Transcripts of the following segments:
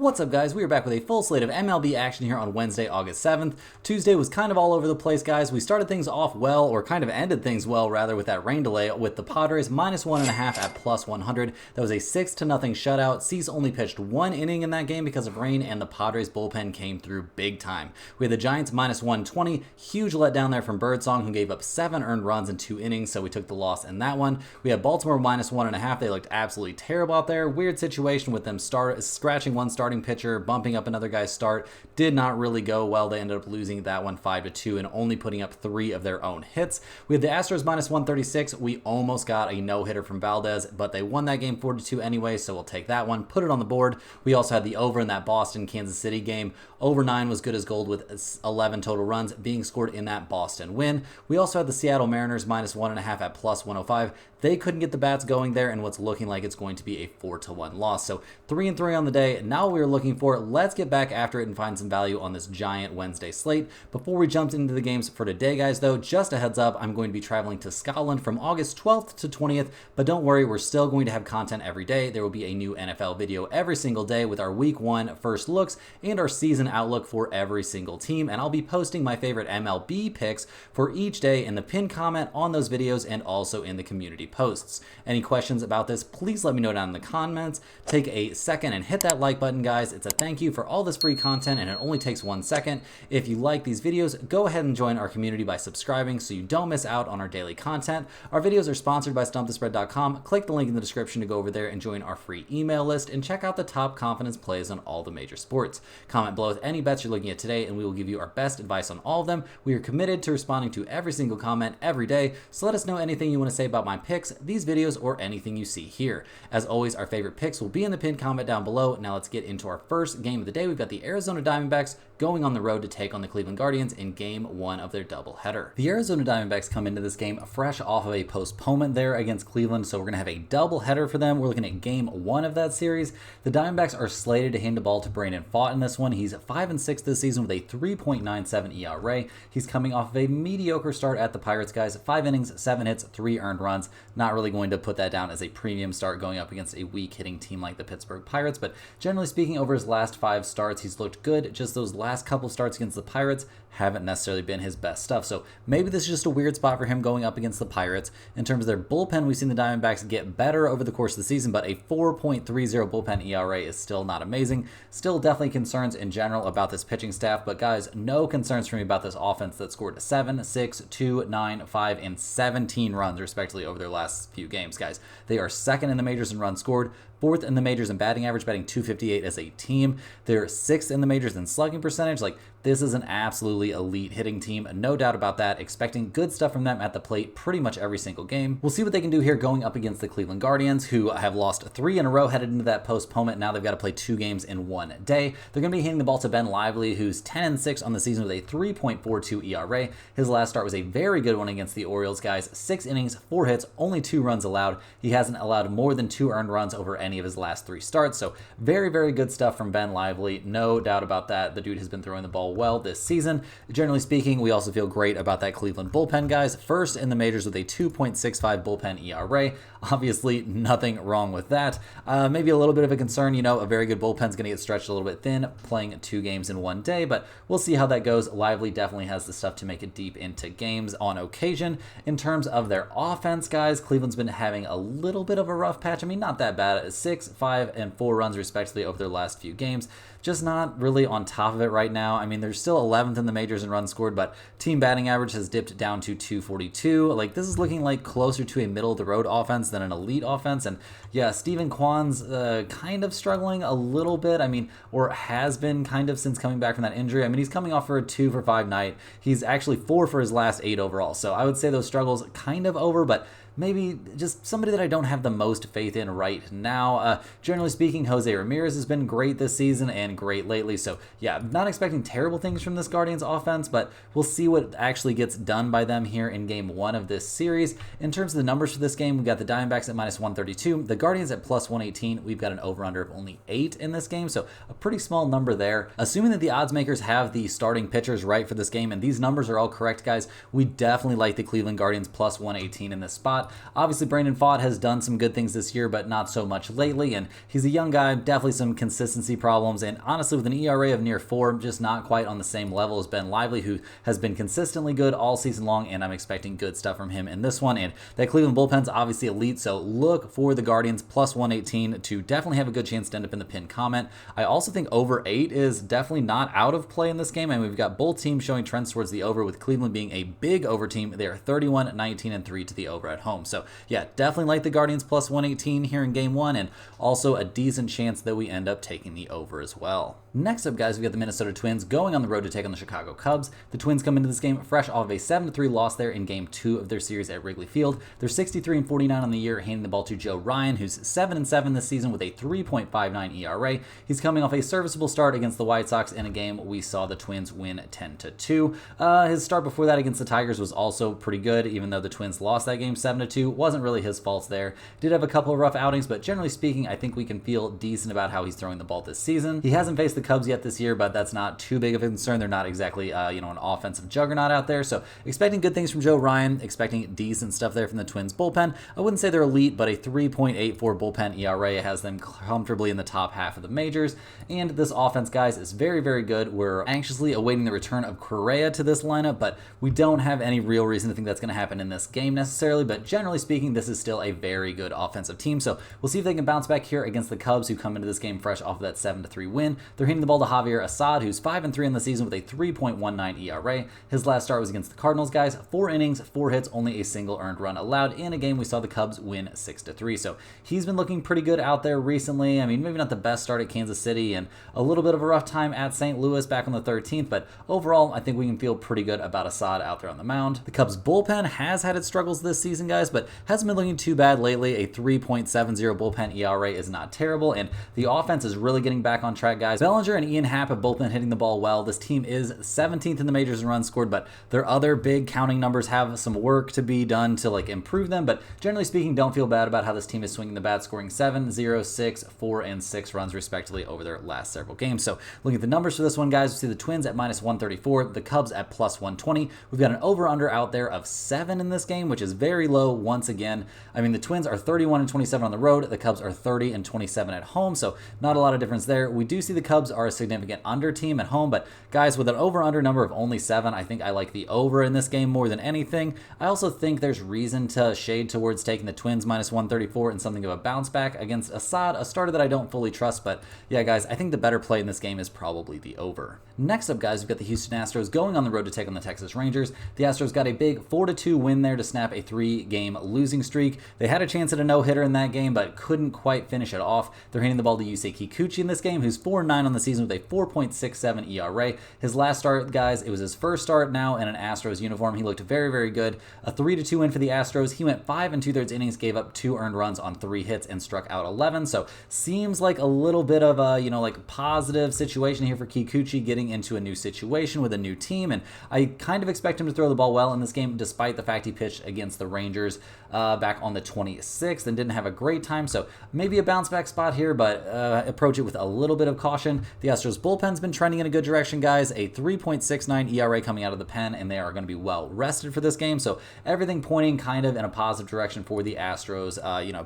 What's up, guys? We are back with a full slate of MLB action here on Wednesday, August 7th. Tuesday was kind of all over the place, guys. We started things off well, or kind of ended things well, rather, with that rain delay with the Padres -1.5 at +100. That was a 6-0 shutout. Cease only pitched one inning in that game because of rain, and the Padres bullpen came through big time. We had the Giants -120. Huge letdown there from Birdsong, who gave up 7 earned runs in 2 innings, so we took the loss in that one. We had Baltimore -1.5. They looked absolutely terrible out there. Weird situation with them scratching one starting pitcher, bumping up another guy's start. Did not really go well. They ended up losing that one 5-2 and only putting up 3 of their own hits. We had the Astros -136. We almost got a no-hitter from Valdez, but they won that game 4-2 anyway, so we'll take that one, put it on the board. We also had the over in that Boston-Kansas City game. Over 9 was good as gold with 11 total runs being scored in that Boston win. We also had the Seattle Mariners -1.5 at +105. They couldn't get the bats going there in what's looking like it's going to be a 4-1 loss. So 3-3 on the day. Now we're looking for, let's get back after it and find some value on this giant Wednesday slate. Before we jump into the games for today, guys, though, just a heads up, I'm going to be traveling to Scotland from August 12th to 20th, but don't worry, we're still going to have content every day. There will be a new NFL video every single day with our Week 1 first looks and our season outlook for every single team, and I'll be posting my favorite MLB picks for each day in the pinned comment on those videos and also in the community posts. Any questions about this, please let me know down in the comments. Take a second and hit that like button, guys. It's a thank you for all this free content, and it only takes 1 second. If you like these videos, go ahead and join our community by subscribing so you don't miss out on our daily content. Our videos are sponsored by StumpTheSpread.com. Click the link in the description to go over there and join our free email list and check out the top confidence plays on all the major sports. Comment below with any bets you're looking at today, and we will give you our best advice on all of them. We are committed to responding to every single comment every day, so let us know anything you want to say about my picks, these videos, or anything you see here. As always, our favorite picks will be in the pinned comment down below. Now let's get into our first game of the day. We've got the Arizona Diamondbacks going on the road to take on the Cleveland Guardians in Game 1 of their doubleheader. The Arizona Diamondbacks come into this game fresh off of a postponement there against Cleveland, so we're going to have a doubleheader for them. We're looking at Game 1 of that series. The Diamondbacks are slated to hand the ball to Brandon Pfaadt in this one. He's 5-6 this season with a 3.97 ERA. He's coming off of a mediocre start at the Pirates, guys. 5 innings, 7 hits, 3 earned runs. Not really going to put that down as a premium start going up against a weak hitting team like the Pittsburgh Pirates, but generally speaking, over his last 5 starts, he's looked good. Just those last couple starts against the Pirates haven't necessarily been his best stuff. So maybe this is just a weird spot for him going up against the Pirates. In terms of their bullpen, we've seen the Diamondbacks get better over the course of the season, but a 4.30 bullpen ERA is still not amazing. Still definitely concerns in general about this pitching staff, but guys, no concerns for me about this offense that scored 7, 6, 2, 9, 5, and 17 runs respectively over their last few games, guys. They are second in the majors in runs scored, 4th in the majors in batting average, batting .258 as a team. They're 6th in the majors in slugging percentage. Like, this is an absolutely elite hitting team, no doubt about that. Expecting good stuff from them at the plate pretty much every single game. We'll see what they can do here going up against the Cleveland Guardians, who have lost 3 in a row headed into that postponement. Now they've got to play 2 games in 1 day. They're going to be handing the ball to Ben Lively, who's 10-6 on the season with a 3.42 ERA. His last start was a very good one against the Orioles, guys. 6 innings, 4 hits, only 2 runs allowed. He hasn't allowed more than 2 earned runs over any of his last 3 starts. So very, very good stuff from Ben Lively. No doubt about that. The dude has been throwing the ball well this season. Generally speaking, we also feel great about that Cleveland bullpen, guys. First in the majors with a 2.65 bullpen ERA. Obviously, nothing wrong with that. Maybe a little bit of a concern, a very good bullpen's going to get stretched a little bit thin, playing 2 games in 1 day, but we'll see how that goes. Lively definitely has the stuff to make it deep into games on occasion. In terms of their offense, guys, Cleveland's been having a little bit of a rough patch. I mean, not that bad. 6, 5, and 4 runs respectively over their last few games. Just not really on top of it right now. I mean, they're still 11th in the majors in runs scored, but team batting average has dipped down to .242. Like, this is looking like closer to a middle-of-the-road offense than an elite offense. And yeah, Steven Kwan's kind of struggling a little bit. I mean, or has been kind of since coming back from that injury. I mean, he's coming off for a 2 for 5 night. He's actually 4 for his last 8 overall. So I would say those struggles kind of over, but maybe just somebody that I don't have the most faith in right now. Generally speaking, Jose Ramirez has been great this season and great lately. So yeah, not expecting terrible things from this Guardians offense, but we'll see what actually gets done by them here in Game 1 of this series. In terms of the numbers for this game, we've got the Diamondbacks at -132, the Guardians at +118. We've got an over-under of only 8 in this game, so a pretty small number there. Assuming that the odds makers have the starting pitchers right for this game, and these numbers are all correct, guys, we definitely like the Cleveland Guardians +118 in this spot. Pfaadt. Obviously, Brandon Pfaadt has done some good things this year, but not so much lately, and he's a young guy, definitely some consistency problems, and honestly, with an ERA of near 4, just not quite on the same level as Ben Lively, who has been consistently good all season long, and I'm expecting good stuff from him in this one. And that Cleveland bullpen's obviously elite, so look for the Guardians plus 118 to definitely have a good chance to end up in the pinned comment. I also think over 8 is definitely not out of play in this game, and we've got both teams showing trends towards the over, with Cleveland being a big over team. They are 31, 19, and 3 to the over at home. So yeah, definitely like the Guardians plus 118 here in game 1, and also a decent chance that we end up taking the over as well. Next up, guys, we got the Minnesota Twins going on the road to take on the Chicago Cubs. The Twins come into this game fresh off of a 7-3 loss there in game 2 of their series at Wrigley Field. They're 63-49 on the year, handing the ball to Joe Ryan, who's 7-7 this season with a 3.59 ERA. He's coming off a serviceable start against the White Sox in a game we saw the Twins win 10-2. His start before that against the Tigers was also pretty good, even though the Twins lost that game 7-2. Wasn't really his fault there. Did have a couple of rough outings, but generally speaking, I think we can feel decent about how he's throwing the ball this season. He hasn't faced the Cubs yet this year, but that's not too big of a concern. They're not exactly an offensive juggernaut out there, so expecting good things from Joe Ryan, expecting decent stuff there from the Twins bullpen. I wouldn't say they're elite, but a 3.84 bullpen ERA has them comfortably in the top half of the majors, and this offense, guys, is very, very good. We're anxiously awaiting the return of Correa to this lineup, but we don't have any real reason to think that's going to happen in this game necessarily, but generally speaking, this is still a very good offensive team, so we'll see if they can bounce back here against the Cubs, who come into this game fresh off of that 7-3 win. They're hitting the ball to Javier Assad, who's 5-3 in the season with a 3.19 ERA. His last start was against the Cardinals, guys. 4 innings, 4 hits, only a single earned run allowed in a game we saw the Cubs win 6-3. So he's been looking pretty good out there recently. I mean, maybe not the best start at Kansas City and a little bit of a rough time at St. Louis back on the 13th, but overall, I think we can feel pretty good about Assad out there on the mound. The Cubs bullpen has had its struggles this season, guys, but hasn't been looking too bad lately. A 3.70 bullpen ERA is not terrible, and the offense is really getting back on track, guys. Bellinger and Ian Happ have both been hitting the ball well. This team is 17th in the majors in runs scored, but their other big counting numbers have some work to be done to improve them, but generally speaking, don't feel bad about how this team is swinging the bat, scoring 7, 0, 6, 4, and 6 runs respectively over their last several games. So looking at the numbers for this one, guys, we see the Twins at minus 134, the Cubs at plus 120. We've got an over-under out there of 7 in this game, which is very low once again. I mean, the Twins are 31-27 on the road, the Cubs are 30-27 at home, so not a lot of difference there. We do see the Cubs are a significant under team at home, but guys, with an over-under number of only 7, I think I like the over in this game more than anything. I also think there's reason to shade towards taking the Twins minus 134 and something of a bounce back against Assad, a starter that I don't fully trust, but yeah, guys, I think the better play in this game is probably the over. Next up, guys, we've got the Houston Astros going on the road to take on the Texas Rangers. The Astros got a big 4-2 win there to snap a 3-game losing streak. They had a chance at a no-hitter in that game, but couldn't quite finish it off. They're handing the ball to Yusei Kikuchi in this game, who's 4-9 on the season with a 4.67 ERA. His last start, guys, it was his first start now in an Astros uniform. He looked very, very good. A 3-2 win for the Astros. He went 5 2/3 innings, gave up 2 earned runs on 3 hits, and struck out 11. So seems like a little bit of a positive situation here for Kikuchi, getting into a new situation with a new team, and I kind of expect him to throw the ball well in this game, despite the fact he pitched against the Rangers back on the 26th and didn't have a great time. So maybe a bounce back spot here, but approach it with a little bit of caution. The Astros bullpen's been trending in a good direction, guys. A 3.69 ERA coming out of the pen, and they are going to be well rested for this game. So everything pointing kind of in a positive direction for the Astros,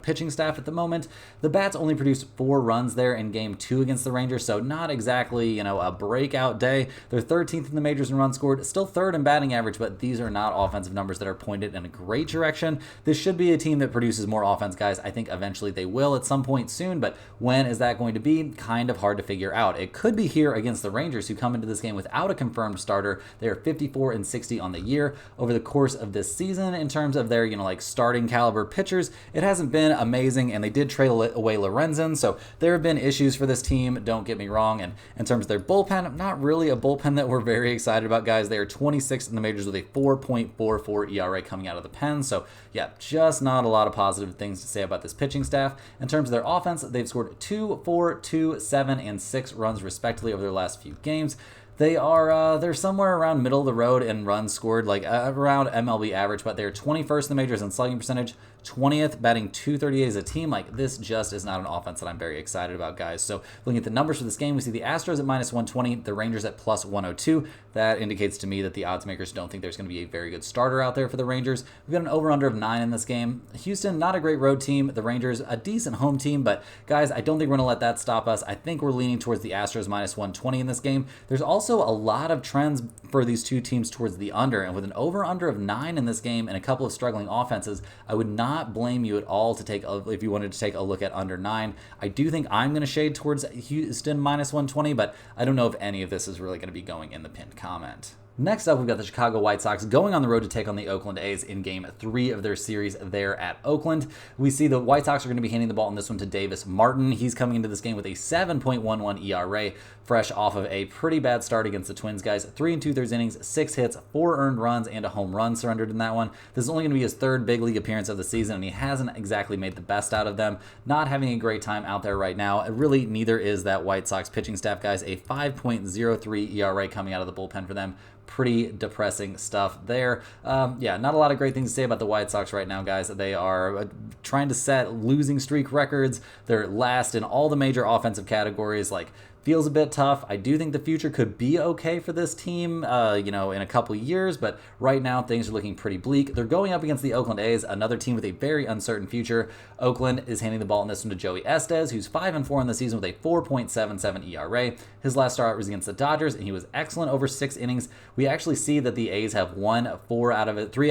pitching staff at the moment. The bats only produced 4 runs there in game 2 against the Rangers, so not exactly, a breakout day. They're 13th in the majors in runs scored, still 3rd in batting average, but these are not offensive numbers that are pointed in a great direction. This should be a team that produces more offense, guys. I think eventually they will at some point soon, but when is that going to be? Kind of hard to figure out. It could be here against the Rangers, who come into this game without a confirmed starter. They are 54-60 on the year. Over the course of this season, in terms of their, starting caliber pitchers, it hasn't been amazing, and they did trade away Lorenzen, so there have been issues for this team, don't get me wrong. And in terms of their bullpen, not really a bullpen that we're very excited about, guys. They are 26th in the majors with a 4.44 ERA coming out of the pen, so yeah, just not a lot of positive things to say about this pitching staff. In terms of their offense, they've scored 2, 4, 2, 7, and 6 runs respectively over their last few games. They're somewhere around middle of the road in runs scored, around MLB average, but they're 21st in the majors in slugging percentage, 20th, batting .238 as a team. Like, this just is not an offense that I'm very excited about, guys. So looking at the numbers for this game, we see the Astros at -120, the Rangers at +102. That indicates to me that the odds makers don't think there's going to be a very good starter out there for the Rangers. We've got an over-under of 9 in this game. Houston, not a great road team. The Rangers, a decent home team, but guys, I don't think we're going to let that stop us. I think we're leaning towards the Astros -120 in this game. There's also a lot of trends for these two teams towards the under, and with an over-under of 9 in this game and a couple of struggling offenses, I would not blame you at all to take if you wanted to take a look at under 9. I do think I'm going to shade towards Houston -120, but I don't know if any of this is really going to be going in the pinned comment. Next up, we've got the Chicago White Sox going on the road to take on the Oakland A's in Game 3 of their series there at Oakland. We see the White Sox are going to be handing the ball in this one to Davis Martin. He's coming into this game with a 7.11 ERA, fresh off of a pretty bad start against the Twins, guys. 3 2/3 innings, 6 hits, 4 earned runs, and a home run surrendered in that one. This is only going to be his 3rd big league appearance of the season, and he hasn't exactly made the best out of them. Not having a great time out there right now. Really, neither is that White Sox pitching staff, guys. A 5.03 ERA coming out of the bullpen for them. Pretty depressing stuff there. Yeah, not a lot of great things to say about the White Sox right now, guys. They are trying to set losing streak records. They're last in all the major offensive categories. Like, feels a bit tough. I do think the future could be okay for this team, in a couple years, but right now things are looking pretty bleak. They're going up against the Oakland A's, another team with a very uncertain future. Oakland is handing the ball in this one to Joey Estes, who's 5-4 in the season with a 4.77 ERA. His last start was against the Dodgers, and he was excellent over 6 innings. We actually see that the A's have won 3 out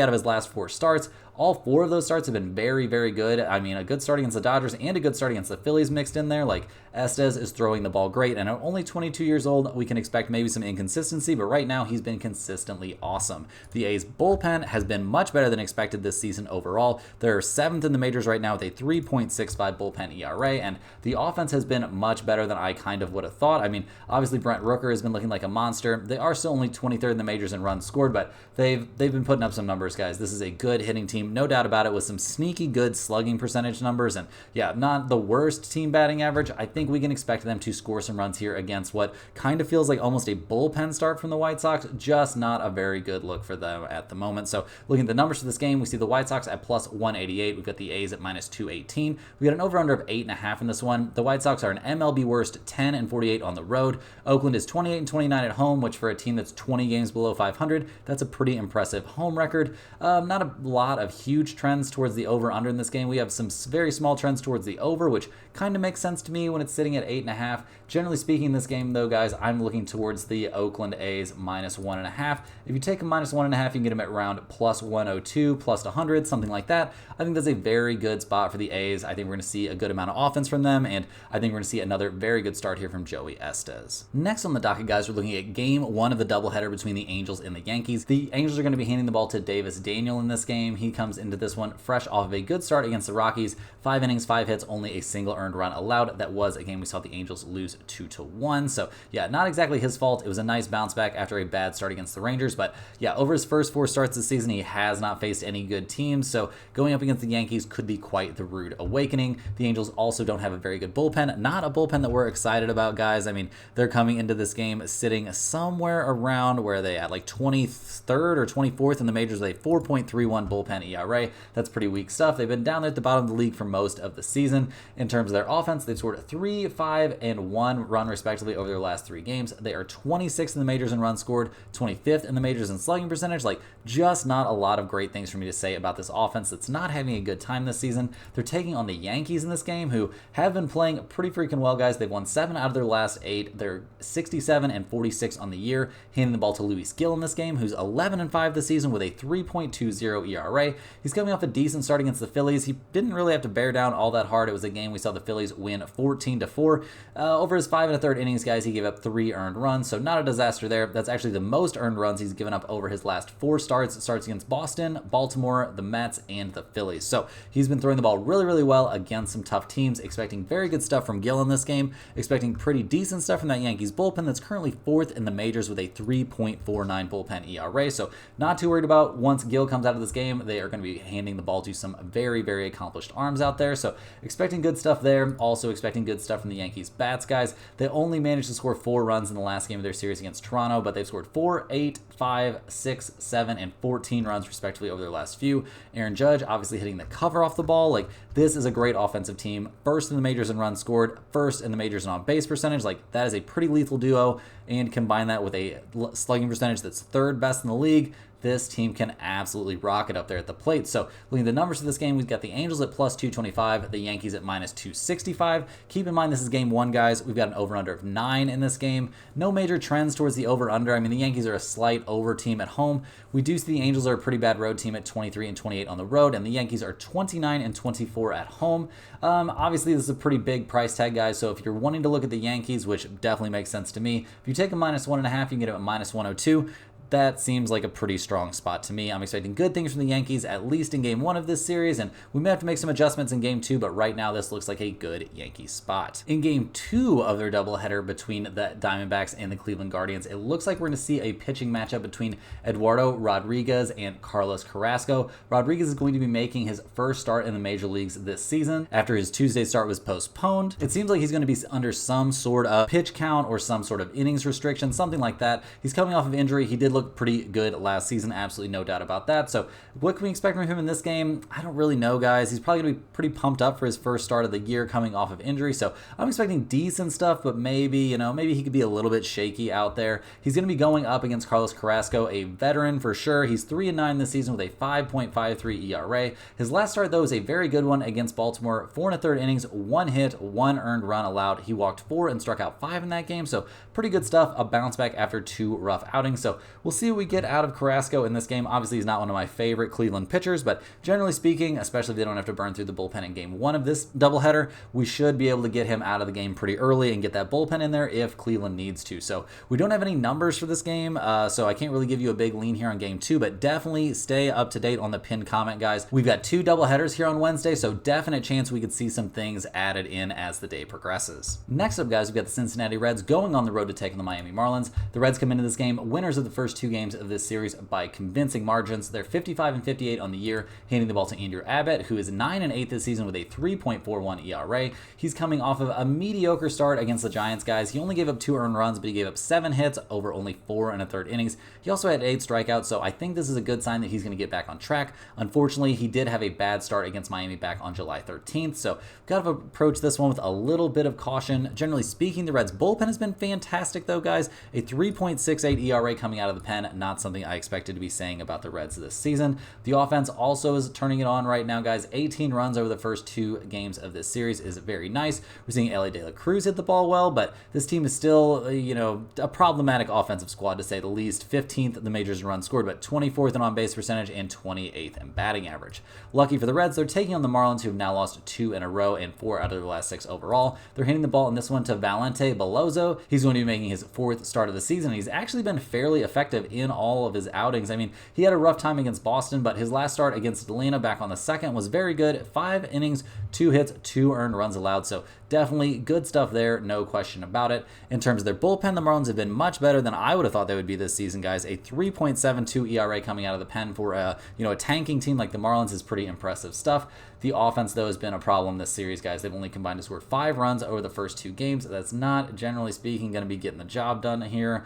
of his last 4 starts. All 4 of those starts have been very, very good. I mean, a good start against the Dodgers and a good start against the Phillies mixed in there. Like, Estes is throwing the ball great, and at only 22 years old, we can expect maybe some inconsistency, but right now he's been consistently awesome. The A's bullpen has been much better than expected this season overall. They're 7th in the majors right now with a 3.65 bullpen ERA, and the offense has been much better than I kind of would have thought. I mean, obviously Brent Rooker has been looking like a monster. They are still only 23rd in the majors in runs scored, but they've been putting up some numbers, guys. This is a good hitting team, no doubt about it, with some sneaky good slugging percentage numbers, and yeah, not the worst team batting average. I think we can expect them to score some runs here against what kind of feels like almost a bullpen start from the White Sox. Just not a very good look for them at the moment. So looking at the numbers for this game, we see the White Sox at +188. We've got the A's at -218. We got an over-under of 8.5 in this one. The White Sox are an MLB worst 10-48 on the road. Oakland is 28-29 at home, which for a team that's 20 games below 500, that's a pretty impressive home record. Not a lot of huge trends towards the over-under in this game. We have some very small trends towards the over, which kind of makes sense to me when it's sitting at 8.5. Generally speaking, in this game, though, guys, I'm looking towards the Oakland A's -1.5. If you take a -1.5, you can get them at around +102, +100, something like that. I think that's a very good spot for the A's. I think we're going to see a good amount of offense from them, and I think we're going to see another very good start here from Joey Estes. Next on the docket, guys, we're looking at Game 1 of the doubleheader between the Angels and the Yankees. The Angels are going to be handing the ball to Davis Daniel in this game. He comes into this one fresh off of a good start against the Rockies. 5 innings, 5 hits, only a single earned run allowed. That was a game we saw the Angels lose 2-1. So yeah, not exactly his fault. It was a nice bounce back after a bad start against the Rangers. But yeah, over his first 4 starts this season, he has not faced any good teams. So going up against the Yankees could be quite the rude awakening. The Angels also don't have a very good bullpen. Not a bullpen that we're excited about, guys. I mean, they're coming into this game sitting somewhere around where they at, like 23rd or 24th in the majors with a 4.31 bullpen ERA. That's pretty weak stuff. They've been down there at the bottom of the league for most of the season. In terms of their offense, they've scored 3, 5, and 1 run respectively over their last 3 games. They are 26th in the majors in runs scored, 25th in the majors in slugging percentage. Like, just not a lot of great things for me to say about this offense that's not having a good time this season. They're taking on the Yankees in this game, who have been playing pretty freaking well, guys. They've won 7 out of their last 8. They're 67-46 on the year, handing the ball to Luis Gil in this game, who's 11-5 this season with a 3.20 ERA. He's coming off a decent start against the Phillies. He didn't really have to bear down all that hard. It was a game we saw the Phillies win 14-4. Over his 5 1/3 innings, guys, he gave up 3 earned runs, so not a disaster there. That's actually the most earned runs he's given up over his last 4 starts. It starts against Boston, Baltimore, the Mets, and the Phillies. So he's been throwing the ball really, really well against some tough teams. Expecting very good stuff from Gil in this game. Expecting pretty decent stuff from that Yankees bullpen that's currently 4th in the majors with a 3.49 bullpen ERA. So not too worried about once Gil comes out of this game. They are going to be handing the ball to some very, very accomplished arms out there. So expecting good stuff there. Also expecting good stuff from the Yankees bats, guys. They only managed to score 4 runs in the last game of their series against Toronto, but they've scored 4, 8, 5, 6, 7, and 14 runs respectively over their last few. Aaron Judge obviously hitting the cover off the ball. Like, this is a great offensive team. First in the majors in runs scored, first in the majors in on-base percentage. Like, that is a pretty lethal duo, and combine that with a slugging percentage that's 3rd best in the league. This team can absolutely rock it up there at the plate. So looking at the numbers for this game, we've got the Angels at plus 225, the Yankees at minus 265. Keep in mind, this is game 1, guys. We've got an over-under of 9 in this game. No major trends towards the over-under. I mean, the Yankees are a slight over team at home. We do see the Angels are a pretty bad road team at 23 and 28 on the road, and the Yankees are 29 and 24 at home. Obviously, this is a pretty big price tag, guys, so if you're wanting to look at the Yankees, which definitely makes sense to me, if you take a minus 1.5, you can get them at minus 102. That seems like a pretty strong spot to me. I'm expecting good things from the Yankees, at least in game 1 of this series, and we may have to make some adjustments in game 2, but right now this looks like a good Yankees spot. In game 2 of their doubleheader between the Diamondbacks and the Cleveland Guardians, it looks like we're going to see a pitching matchup between Eduardo Rodriguez and Carlos Carrasco. Rodriguez is going to be making his first start in the major leagues this season after his Tuesday start was postponed. It seems like he's going to be under some sort of pitch count or some sort of innings restriction, something like that. He's coming off of injury. He did look pretty good last season, absolutely no doubt about that. So what can we expect from him in this game? I don't really know, guys. He's probably going to be pretty pumped up for his first start of the year coming off of injury. So I'm expecting decent stuff, but maybe, maybe he could be a little bit shaky out there. He's going to be going up against Carlos Carrasco, a veteran for sure. He's 3-9 this season with a 5.53 ERA. His last start, though, is a very good one against Baltimore. 4 1/3 innings, 1 hit, 1 earned run allowed. He walked 4 and struck out 5 in that game. So pretty good stuff. A bounce back after 2 rough outings. So we'll see what we get out of Carrasco in this game. Obviously, he's not one of my favorite Cleveland pitchers, but generally speaking, especially if they don't have to burn through the bullpen in game 1 of this doubleheader, we should be able to get him out of the game pretty early and get that bullpen in there if Cleveland needs to. So we don't have any numbers for this game, so I can't really give you a big lean here on game 2, but definitely stay up to date on the pinned comment, guys. We've got 2 doubleheaders here on Wednesday, so definite chance we could see some things added in as the day progresses. Next up, guys, we've got the Cincinnati Reds going on the road to take on the Miami Marlins. The Reds come into this game winners of the first 2 games of this series by convincing margins. They're 55 and 58 on the year, handing the ball to Andrew Abbott, who is 9 and 8 this season with a 3.41 ERA. He's coming off of a mediocre start against the Giants, guys. He only gave up 2 earned runs, but he gave up 7 hits over only 4 1/3 innings. He also had 8 strikeouts, so I think this is a good sign that he's going to get back on track. Unfortunately, he did have a bad start against Miami back on July 13th, so we've got to approach this one with a little bit of caution. Generally speaking, the Reds' bullpen has been fantastic, though, guys. A 3.68 ERA coming out of the pen, not something I expected to be saying about the Reds this season. The offense also is turning it on right now, guys. 18 runs over the first 2 games of this series is very nice. We're seeing Elly De La Cruz hit the ball well, but this team is still, a problematic offensive squad to say the least. 15th in the majors in runs scored, but 24th in on-base percentage and 28th in batting average. Lucky for the Reds, they're taking on the Marlins, who have now lost 2 in a row and 4 out of their last 6 overall. They're hitting the ball in this one to Valente Belozo. He's going to be making his 4th start of the season. He's actually been fairly effective in all of his outings. I mean, he had a rough time against Boston, but his last start against Atlanta back on the 2nd was very good. 5 innings, 2 hits, 2 earned runs allowed. So definitely good stuff there, no question about it. In terms of their bullpen, the Marlins have been much better than I would have thought they would be this season, guys. A 3.72 ERA coming out of the pen for a tanking team like the Marlins is pretty impressive stuff. The offense, though, has been a problem this series, guys. They've only combined to score 5 runs over the first 2 games. That's not, generally speaking, going to be getting the job done here.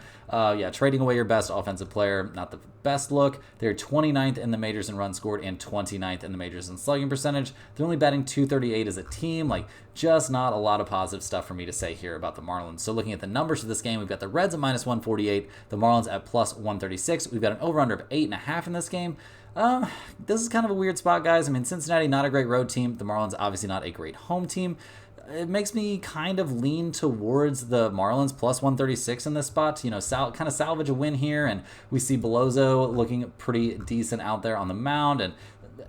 Trading away your best offensive player, not the best look. They're 29th in the majors in runs scored and 29th in the majors in slugging percentage. They're only batting .238 as a team. Just not a lot of positive stuff for me to say here about the Marlins. So looking at the numbers for this game, we've got the Reds at minus 148, the Marlins at plus 136. We've got an over-under of 8.5 in this game. This is kind of a weird spot, guys. I mean, Cincinnati, not a great road team. The Marlins, obviously not a great home team. It makes me kind of lean towards the Marlins plus 136 in this spot. Kind of salvage a win here, and we see Belozo looking pretty decent out there on the mound, and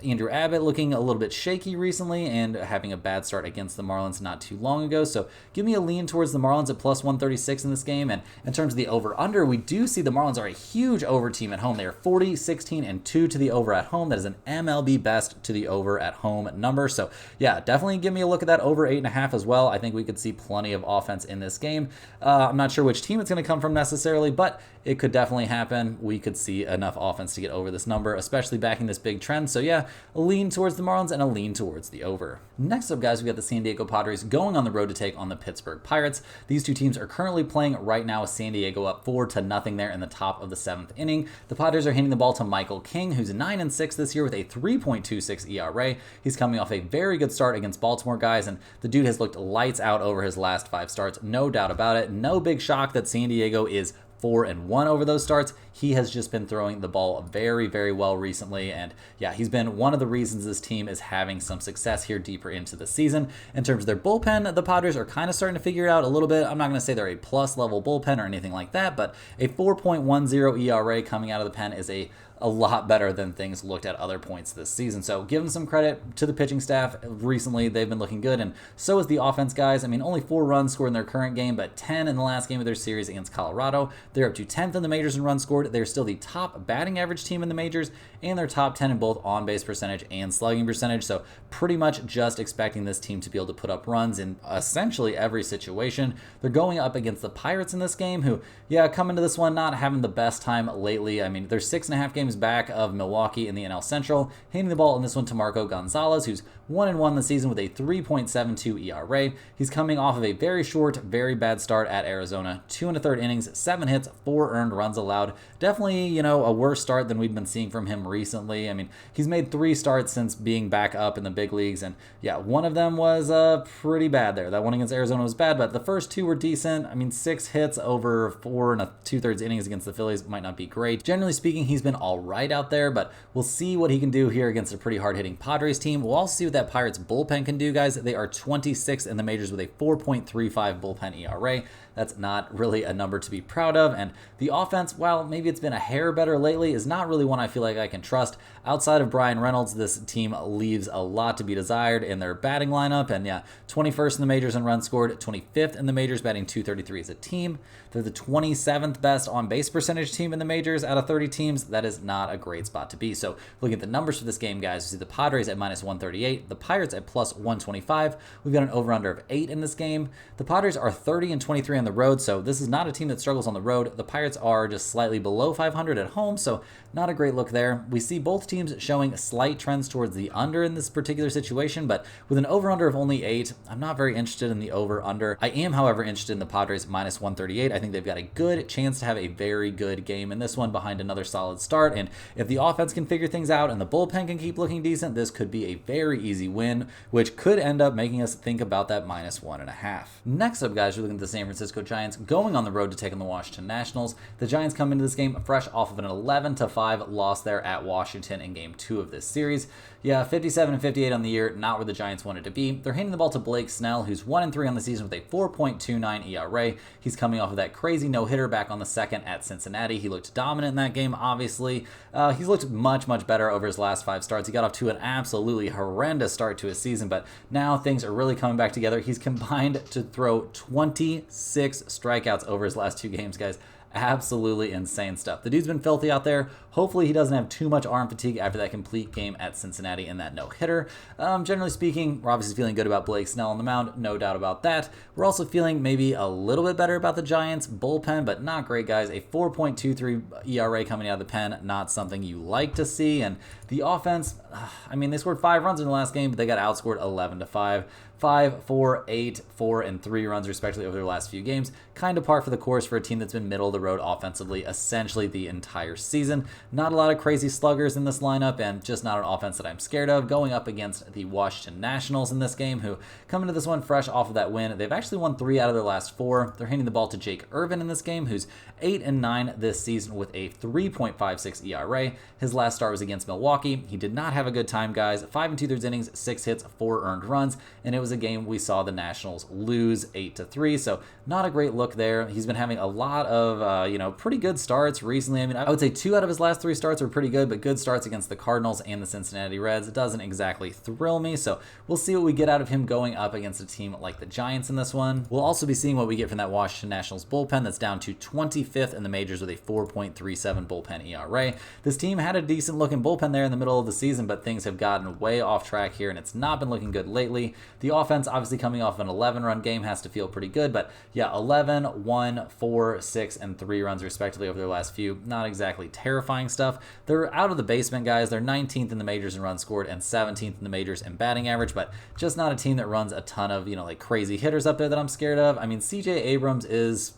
Andrew Abbott looking a little bit shaky recently and having a bad start against the Marlins not too long ago. So give me a lean towards the Marlins at plus 136 in this game. And in terms of the over-under, we do see the Marlins are a huge over team at home. They are 40, 16, and 2 to the over at home. That is an MLB best to the over at home number. So yeah, definitely give me a look at that over 8.5 as well. I think we could see plenty of offense in this game. I'm not sure which team it's going to come from necessarily, but it could definitely happen. We could see enough offense to get over this number, especially backing this big trend. So yeah, yeah, a lean towards the Marlins and a lean towards the over. Next up, guys, we got the San Diego Padres going on the road to take on the Pittsburgh Pirates. These two teams are currently playing right now with San Diego up 4-0 there in the top of the 7th inning. The Padres are handing the ball to Michael King, who's 9-6 this year with a 3.26 ERA. He's coming off a very good start against Baltimore, guys, and the dude has looked lights out over his last 5 starts, no doubt about it. No big shock that San Diego is 4-1 over those starts. He has just been throwing the ball very, very well recently, and yeah, he's been one of the reasons this team is having some success here deeper into the season. In terms of their bullpen, the Padres are kind of starting to figure it out a little bit. I'm not going to say they're a plus level bullpen or anything like that, but a 4.10 ERA coming out of the pen is a lot better than things looked at other points this season. So give them some credit to the pitching staff. Recently, they've been looking good, and so is the offense, guys. I mean, only 4 runs scored in their current game, but 10 in the last game of their series against Colorado. They're up to 10th in the majors in runs scored. They're still the top batting average team in the majors, and they're top 10 in both on-base percentage and slugging percentage. So pretty much just expecting this team to be able to put up runs in essentially every situation. They're going up against the Pirates in this game, who, yeah, come into this one not having the best time lately. I mean, they're 6.5 games back of Milwaukee in the NL Central. Handing the ball in this one to Marco Gonzalez, who's 1-1 this season with a 3.72 ERA. He's coming off of a very short, very bad start at Arizona. 2 1/3 innings, 7 hits, 4 earned runs allowed. Definitely, a worse start than we've been seeing from him recently. I mean, he's made 3 starts since being back up in the big leagues, and yeah, one of them was pretty bad there. That one against Arizona was bad, but the first 2 were decent. I mean, 6 hits over 4 2/3 innings against the Phillies might not be great. Generally speaking, he's been all right out there, but we'll see what he can do here against a pretty hard-hitting Padres team. We'll also see what that Pirates bullpen can do, guys. They are 26th in the majors with a 4.35 bullpen ERA. That's not really a number to be proud of, and the offense, while maybe it's been a hair better lately, is not really one I feel like I can trust. Outside of Brian Reynolds, this team leaves a lot to be desired in their batting lineup, and yeah, 21st in the majors in runs scored, 25th in the majors, batting .233 as a team. They're the 27th best on-base percentage team in the majors out of 30 teams. That is not a great spot to be. So looking at the numbers for this game, guys, we see the Padres at -138, the Pirates at +125. We've got an over-under of 8 in this game. The Padres are 30-23 on the road, so this is not a team that struggles on the road. The Pirates are just slightly below 500 at home, so not a great look there. We see both teams showing slight trends towards the under in this particular situation, but with an over-under of only 8, I'm not very interested in the over-under. I am, however, interested in the Padres -138. I think they've got a good chance to have a very good game in this one behind another solid start, and if the offense can figure things out and the bullpen can keep looking decent, this could be a very easy win, which could end up making us think about that -1.5. Next up, guys, we're looking at the San Francisco Giants going on the road to take on the Washington Nationals. The Giants come into this game fresh off of an 11-5 loss there at Washington in Game 2 of this series. Yeah, 57-58 on the year, not where the Giants wanted to be. They're handing the ball to Blake Snell, who's 1-3 on the season with a 4.29 ERA. He's coming off of that crazy no-hitter back on the 2nd at Cincinnati. He looked dominant in that game, obviously. He's looked much, much better over his last 5 starts. He got off to an absolutely horrendous start to his season, but now things are really coming back together. He's combined to throw 26 strikeouts over his last 2 games, guys. Absolutely insane stuff. The dude's been filthy out there. Hopefully he doesn't have too much arm fatigue after that complete game at Cincinnati and that no-hitter. Generally speaking, we're obviously feeling good about Blake Snell on the mound, no doubt about that. We're also feeling maybe a little bit better about the Giants' bullpen, but not great, guys. A 4.23 ERA coming out of the pen, not something you like to see. And the offense, I mean, they scored 5 runs in the last game, but they got outscored 11-5. 5, 4, 8, 4, and 3 runs respectively over their last few games. Kind of par for the course for a team that's been middle of the road offensively essentially the entire season. Not a lot of crazy sluggers in this lineup, and just not an offense that I'm scared of. Going up against the Washington Nationals in this game, who come into this one fresh off of that win. They've actually won 3 out of their last 4. They're handing the ball to Jake Irvin in this game, who's 8-9 this season with a 3.56 ERA. His last start was against Milwaukee. He did not have a good time, guys. 5 2/3 innings, 6 hits, 4 earned runs, and it was a game we saw the Nationals lose 8-3, so not a great look there. He's been having a lot of pretty good starts recently. I mean, I would say 2 out of his last 3 starts are pretty good, but good starts against the Cardinals and the Cincinnati Reds. It doesn't exactly thrill me, so we'll see what we get out of him going up against a team like the Giants in this one. We'll also be seeing what we get from that Washington Nationals bullpen that's down to 25th in the majors with a 4.37 bullpen ERA. This team had a decent looking bullpen there in the middle of the season, but things have gotten way off track here, and it's not been looking good lately. The offense, obviously coming off an 11-run game, has to feel pretty good. But yeah, 11, 1, 4, 6, and 3 runs respectively over their last few. Not exactly terrifying stuff. They're out of the basement, guys. They're 19th in the majors in runs scored and 17th in the majors in batting average, but just not a team that runs a ton of, like crazy hitters up there that I'm scared of. I mean, CJ Abrams is,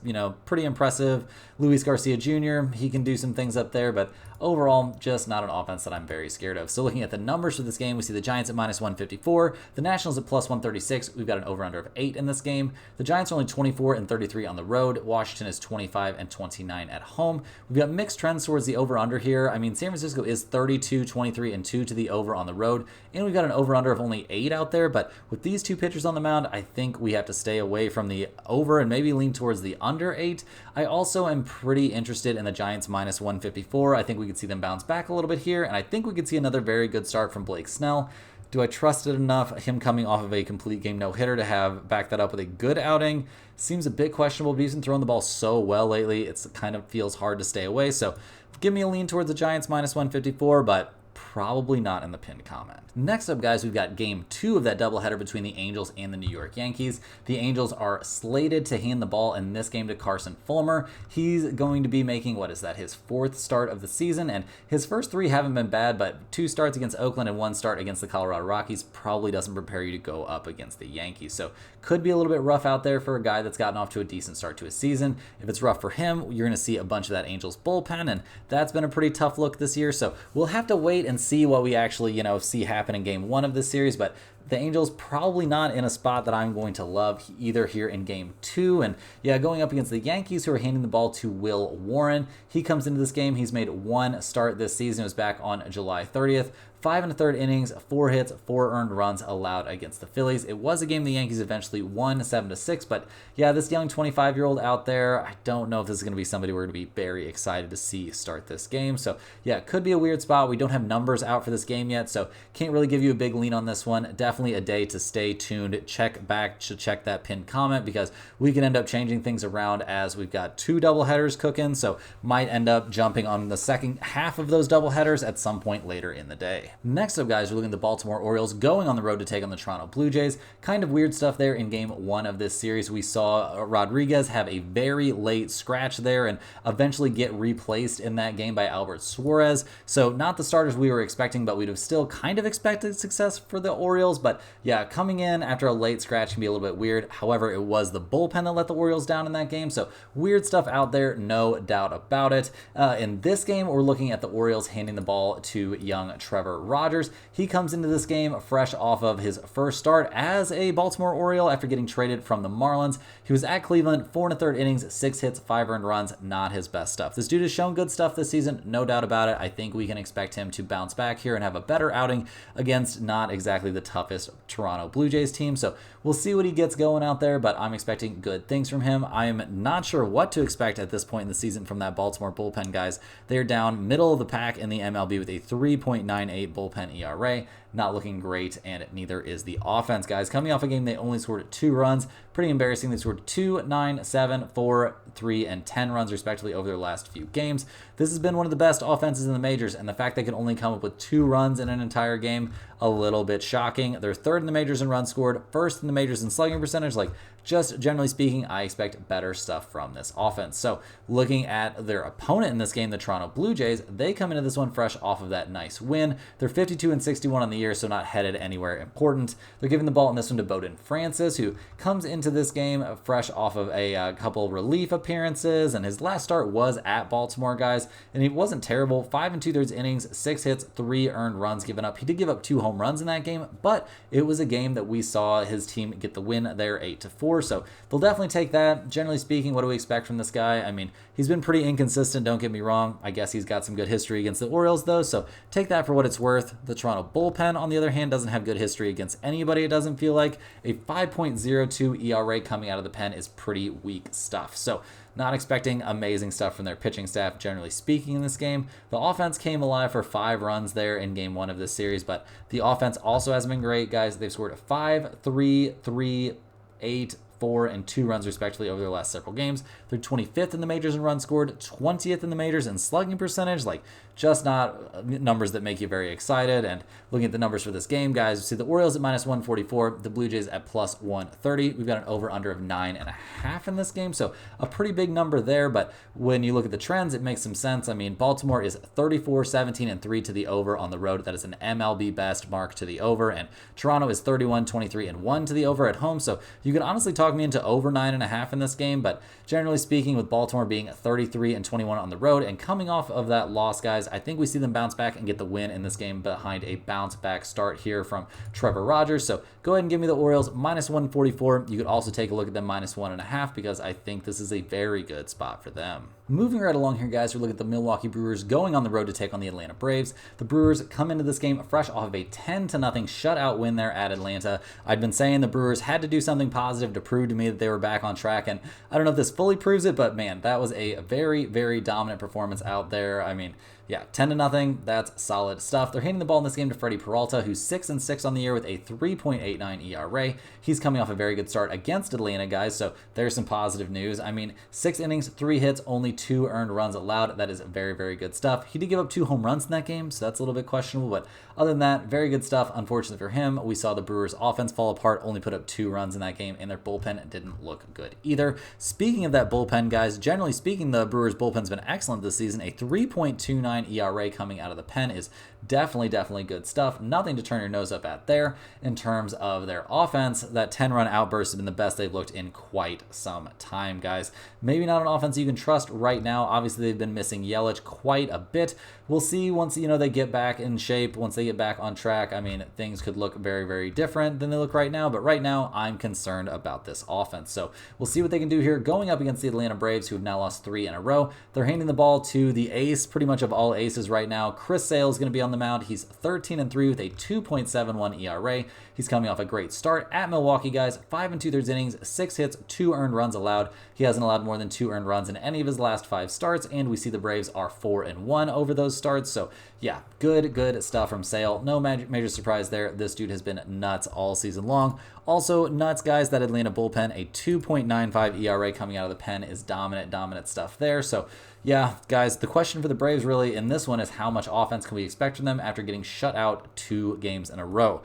pretty impressive. Luis Garcia Jr., he can do some things up there, but overall, just not an offense that I'm very scared of. So looking at the numbers for this game, we see the Giants at -154, the Nationals at +136. We've got an over-under of 8 in this game. The Giants are only 24 and 33 on the road. Washington is 25 and 29 at home. We've got mixed trends towards the over-under here. I mean, San Francisco is 32, 23, and 2 to the over on the road, and we've got an over-under of only 8 out there, but with these two pitchers on the mound, I think we have to stay away from the over and maybe lean towards the under 8. I also am pretty interested in the Giants -154. I think we could see them bounce back a little bit here, and I think we could see another very good start from Blake Snell. Do I trust it enough, him coming off of a complete game no-hitter, to have back that up with a good outing? Seems a bit questionable, but he's been throwing the ball so well lately, it kind of feels hard to stay away. So give me a lean towards the Giants -154, but probably not in the pinned comment. Next up, guys, we've got game 2 of that doubleheader between the Angels and the New York Yankees. The Angels are slated to hand the ball in this game to Carson Fulmer. He's going to be making, his 4th start of the season, and his first 3 haven't been bad, but 2 starts against Oakland and 1 start against the Colorado Rockies probably doesn't prepare you to go up against the Yankees. So could be a little bit rough out there for a guy that's gotten off to a decent start to his season. If it's rough for him, you're going to see a bunch of that Angels bullpen, and that's been a pretty tough look this year. So we'll have to wait and see what we actually, see happen in game 1 of this series, but the Angels probably not in a spot that I'm going to love either here in game 2. And yeah, going up against the Yankees, who are handing the ball to Will Warren. He comes into this game, he's made 1 start this season. It was back on July 30th. 5 1/3 innings, 4 hits, 4 earned runs allowed against the Phillies. It was a game the Yankees eventually won 7-6, but yeah, this young 25-year-old out there, I don't know if this is going to be somebody we're going to be very excited to see start this game. So yeah, it could be a weird spot. We don't have numbers out for this game yet, so can't really give you a big lean on this one. Definitely a day to stay tuned. Check that pinned comment, because we can end up changing things around as we've got 2 doubleheaders cooking, so might end up jumping on the second half of those doubleheaders at some point later in the day. Next up, guys, we're looking at the Baltimore Orioles going on the road to take on the Toronto Blue Jays. Kind of weird stuff there in game 1 of this series. We saw Rodriguez have a very late scratch there and eventually get replaced in that game by Albert Suarez. So not the starters we were expecting, but we'd have still kind of expected success for the Orioles. But yeah, coming in after a late scratch can be a little bit weird. However, it was the bullpen that let the Orioles down in that game. So weird stuff out there, no doubt about it. In this game, we're looking at the Orioles handing the ball to young Trevor Rogers. He comes into this game fresh off of his first start as a Baltimore Oriole after getting traded from the Marlins. He was at Cleveland, 4 1/3 innings, 6 hits, 5 earned runs, not his best stuff. This dude has shown good stuff this season, no doubt about it. I think we can expect him to bounce back here and have a better outing against not exactly the toughest Toronto Blue Jays team. So we'll see what he gets going out there, but I'm expecting good things from him. I am not sure what to expect at this point in the season from that Baltimore bullpen, guys. They're down middle of the pack in the MLB with a 3.98 bullpen ERA. Not looking great, and neither is the offense, guys. Coming off a game they only scored 2 runs. Pretty embarrassing. They scored 2, 9, 7, 4, 3, and 10 runs respectively over their last few games. This has been one of the best offenses in the majors, and the fact they can only come up with 2 runs in an entire game, a little bit shocking. They're 3rd in the majors in runs scored, 1st in the majors in slugging percentage. Just generally speaking, I expect better stuff from this offense. So looking at their opponent in this game, the Toronto Blue Jays, they come into this one fresh off of that nice win. They're 52 and 61 on the year, so not headed anywhere important. They're giving the ball in this one to Bowden Francis, who comes into this game fresh off of a couple relief appearances, and his last start was at Baltimore, guys, and he wasn't terrible. 5 2/3 innings, 6 hits, 3 earned runs given up. He did give up 2 home runs in that game, but it was a game that we saw his team get the win there 8-4. So they'll definitely take that. Generally speaking, what do we expect from this guy? I mean, he's been pretty inconsistent, don't get me wrong. I guess he's got some good history against the Orioles, though, so take that for what it's worth. The Toronto bullpen, on the other hand, doesn't have good history against anybody, it doesn't feel like. A 5.02 ERA coming out of the pen is pretty weak stuff. So not expecting amazing stuff from their pitching staff, generally speaking, in this game. The offense came alive for 5 runs there in game 1 of this series, but the offense also hasn't been great, guys. They've scored 5, 3, 3, 8, 4 and 2 runs respectively over their last several games. They're 25th in the majors in runs scored, 20th in the majors in slugging percentage. Like, just not numbers that make you very excited. And looking at the numbers for this game, guys, we see the Orioles at minus 144, the Blue Jays at plus 130. We've got an over-under of 9.5 in this game, so a pretty big number there. But when you look at the trends, it makes some sense. I mean, Baltimore is 34, 17, and 3 to the over on the road. That is an MLB best mark to the over. And Toronto is 31, 23, and 1 to the over at home. So you could honestly talk me into over 9.5 in this game. But generally speaking, with Baltimore being 33 and 21 on the road and coming off of that loss, guys, I think we see them bounce back and get the win in this game behind a bounce back start here from Trevor Rogers. So go ahead and give me the Orioles minus 144. You could also take a look at them minus 1.5 because I think this is a very good spot for them. Moving right along here, guys, we look at the Milwaukee Brewers going on the road to take on the Atlanta Braves. The Brewers come into this game fresh off of a 10-0 shutout win there at Atlanta. I'd been saying the Brewers had to do something positive to prove to me that they were back on track, and I don't know if this fully proves it, but man, that was a very, very dominant performance out there. I mean, yeah, 10-0, that's solid stuff. They're handing the ball in this game to Freddie Peralta, who's 6-6 on the year with a 3.89 ERA. He's coming off a very good start against Atlanta, guys, so there's some positive news. I mean, 6 innings, 3 hits, only 2 earned runs allowed. That is very, very good stuff. He did give up 2 home runs in that game, so that's a little bit questionable, but other than that, very good stuff. Unfortunately for him, we saw the Brewers' offense fall apart, only put up 2 runs in that game, and their bullpen didn't look good either. Speaking of that bullpen, guys, generally speaking, the Brewers' bullpen's been excellent this season. A 3.29 ERA coming out of the pen is definitely good stuff. Nothing to turn your nose up at there. In terms of their offense, that 10-run outburst has been the best they've looked in quite some time, guys. Maybe not an offense you can trust right now. Obviously, they've been missing Yelich quite a bit. We'll see once, they get back in shape, once they get back on track. I mean, things could look very, very different than they look right now, but right now, I'm concerned about this offense. So we'll see what they can do here going up against the Atlanta Braves, who have now lost 3 in a row. They're handing the ball to the ace, pretty much of all aces right now. Chris Sale is going to be on the mound. He's 13-3 with a 2.71 ERA. He's coming off a great start at Milwaukee, guys. 5 2/3 innings, 6 hits, 2 earned runs allowed. He hasn't allowed more than 2 earned runs in any of his last 5 starts, and we see the Braves are 4-1 over those starts. So yeah, good stuff from Sale. No major surprise there. This dude has been nuts all season long. Also nuts, guys, that Atlanta bullpen, a 2.95 ERA coming out of the pen is dominant stuff there. So yeah, guys, the question for the Braves really in this one is how much offense can we expect from them after getting shut out 2 games in a row.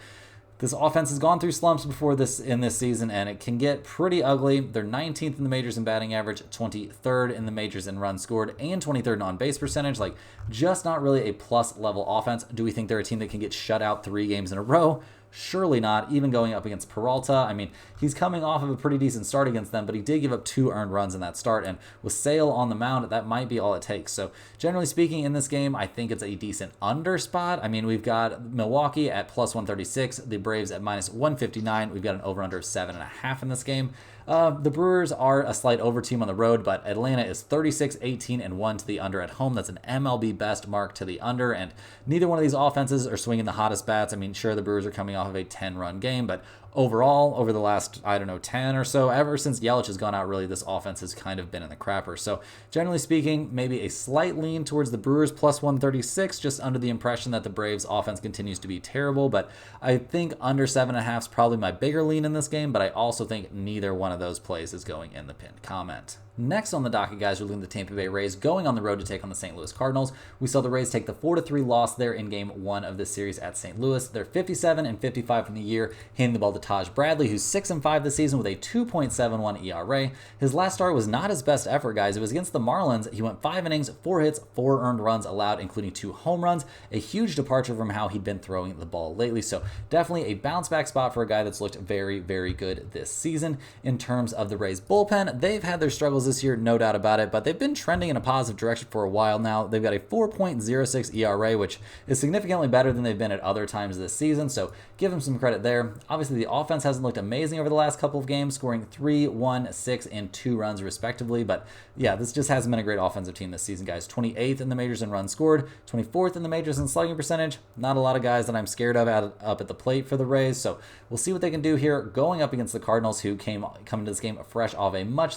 This offense has gone through slumps before this in this season, and it can get pretty ugly. They're 19th in the majors in batting average, 23rd in the majors in runs scored, and 23rd in on-base percentage. Like, just not really a plus-level offense. Do we think they're a team that can get shut out 3 games in a row? Surely not, even going up against Peralta. I mean, he's coming off of a pretty decent start against them, but he did give up 2 earned runs in that start, and with Sale on the mound, that might be all it takes. So generally speaking, in this game, I think it's a decent under spot. I mean, we've got Milwaukee at plus 136, the Braves at minus 159. We've got an over-under of 7.5 in this game. The Brewers are a slight over team on the road, but Atlanta is 36, 18, and 1 to the under at home. That's an MLB best mark to the under, and neither one of these offenses are swinging the hottest bats. I mean, sure, the Brewers are coming off of a 10-run game, but overall, over the last, 10 or so, ever since Yelich has gone out, really, this offense has kind of been in the crapper. So, generally speaking, maybe a slight lean towards the Brewers plus 136, just under the impression that the Braves offense continues to be terrible. But I think under 7.5 is probably my bigger lean in this game, but I also think neither one of those plays is going in the pinned comment. Next on the docket, guys, we're looking at the Tampa Bay Rays going on the road to take on the St. Louis Cardinals. We saw the Rays take the 4-3 loss there in Game 1 of this series at St. Louis. They're 57-55 from the year, handing the ball to Taj Bradley, who's 6-5 this season with a 2.71 ERA. His last start was not his best effort, guys. It was against the Marlins. He went 5 innings, 4 hits, 4 earned runs allowed, including 2 home runs. A huge departure from how he'd been throwing the ball lately. So definitely a bounce back spot for a guy that's looked very, very good this season. In terms of the Rays bullpen, they've had their struggles this year, no doubt about it, but they've been trending in a positive direction for a while now. They've got a 4.06 ERA, which is significantly better than they've been at other times this season, so give them some credit there. Obviously, the offense hasn't looked amazing over the last couple of games, scoring 3, 1, 6, and 2 runs respectively, but yeah, this just hasn't been a great offensive team this season, guys. 28th in the majors in runs scored, 24th in the majors in slugging percentage. Not a lot of guys that I'm scared of up at the plate for the Rays, so we'll see what they can do here going up against the Cardinals, who come into this game fresh off a much